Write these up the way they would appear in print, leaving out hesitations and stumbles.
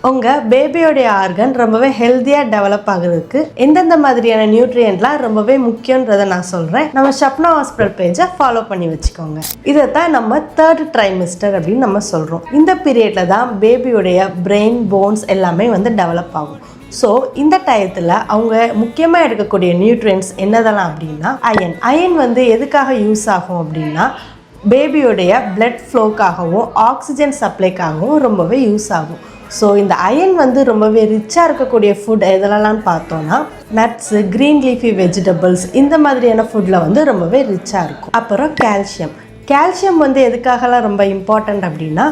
உங்கள் பேபியோடைய ஆர்கன் ரொம்பவே ஹெல்த்தியாக டெவலப் ஆகுறதுக்கு எந்தெந்த மாதிரியான நியூட்ரியன்ட்லாம் ரொம்பவே முக்கியன்றதை நான் சொல்கிறேன். நம்ம ஷப்னா ஹாஸ்பிட்டல் பேஜை ஃபாலோ பண்ணி வச்சுக்கோங்க. இதை தான் நம்ம 3rd ட்ரைமிஸ்டர் அப்படின்னு நம்ம சொல்கிறோம். இந்த பீரியடில் தான் பேபியோடைய பிரெயின் போன்ஸ் எல்லாமே டெவலப் ஆகும். ஸோ இந்த டயத்தில் அவங்க முக்கியமாக எடுக்கக்கூடிய நியூட்ரியன்ஸ் என்னதெல்லாம் அப்படின்னா அயன் எதுக்காக யூஸ் ஆகும் அப்படின்னா பேபியோடைய பிளட் ஃப்ளோக்காகவும் ஆக்சிஜன் சப்ளைக்காகவும் ரொம்பவே யூஸ் ஆகும். ஸோ இந்த அயன் ரொம்பவே ரிச்சாக இருக்கக்கூடிய ஃபுட் எதெல்லாம் பார்த்தோன்னா நட்ஸு, க்ரீன் லீஃபி வெஜிடபிள்ஸ் இந்த மாதிரியான ஃபுட்டில் ரொம்பவே ரிச்சாக இருக்கும். அப்புறம் கால்சியம் எதுக்காகலாம் ரொம்ப இம்பார்ட்டண்ட் அப்படின்னா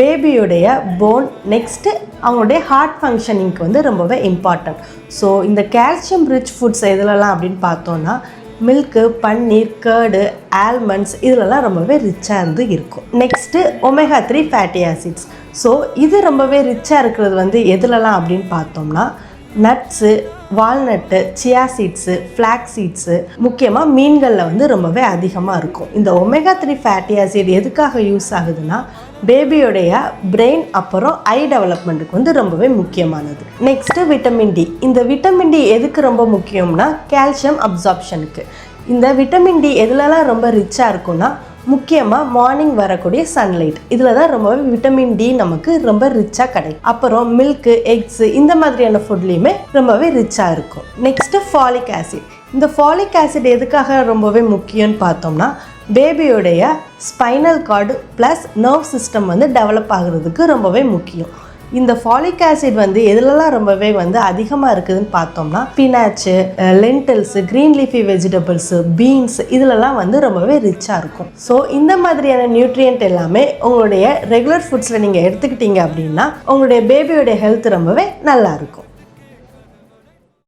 பேபியோடைய போன் நெக்ஸ்ட்டு அவங்களுடைய ஹார்ட் ஃபங்க்ஷனிங்க்கு ரொம்பவே இம்பார்ட்டண்ட். ஸோ இந்த கால்சியம் ரிச் ஃபுட்ஸ் எதுலலாம் அப்படின்னு பார்த்தோன்னா மில்க்கு, பன்னீர், கர்டு, ஆல்மண்ட்ஸ் இதிலலாம் ரொம்பவே ரிச்சாக இருக்கும். Next omega 3 fatty acids. So இது ரொம்பவே ரிச்சாக இருக்கிறது எதுலலாம் அப்படின்னு பார்த்தோம்னா nuts, walnut, chia seeds, flax seeds, முக்கியமாக மீன்களில் ரொம்பவே அதிகமாக இருக்கும். இந்த ஒமேகா 3 ஃபேட்டி ஆசிட் எதுக்காக யூஸ் ஆகுதுன்னா பேபியோடைய பிரெயின் அப்புறம் ஐ டெவலப்மெண்ட்டுக்கு ரொம்பவே முக்கியமானது. Next vitamin D. இந்த விட்டமின் டி எதுக்கு ரொம்ப முக்கியம்னா கால்சியம் அப்சார்ப்ஷனுக்கு. இந்த விட்டமின் டி எதுலலாம் ரொம்ப ரிச்சாக இருக்கும்னா முக்கியமாக மார்னிங் வரக்கூடிய சன்லைட் இதில் தான் ரொம்பவே விட்டமின் டி நமக்கு ரொம்ப ரிச்சாக கிடைக்கும். அப்புறம் மில்க்கு, எக்ஸு இந்த மாதிரியான ஃபுட்லேயுமே ரொம்பவே ரிச்சாக இருக்கும். Next folic acid. இந்த ஃபாலிக் ஆசிட் எதுக்காக ரொம்பவே முக்கியம்னு பார்த்தோம்னா பேபியோடைய spinal cord plus nerve system develop ஆகுறதுக்கு ரொம்பவே முக்கியம். இந்த ஃபாலிக் ஆசிட் எதுலலாம் ரொம்பவே அதிகமாக இருக்குதுன்னு பார்த்தோம்னா spinach, lentils, green leafy vegetables, beans இதிலலாம் ரொம்பவே ரிச்சாக இருக்கும். ஸோ இந்த மாதிரியான நியூட்ரியன்ட் எல்லாமே உங்களுடைய ரெகுலர் ஃபுட்ஸில் நீங்கள் எடுத்துக்கிட்டீங்க அப்படின்னா உங்களுடைய பேபியோடைய ஹெல்த் ரொம்பவே நல்லா இருக்கும்.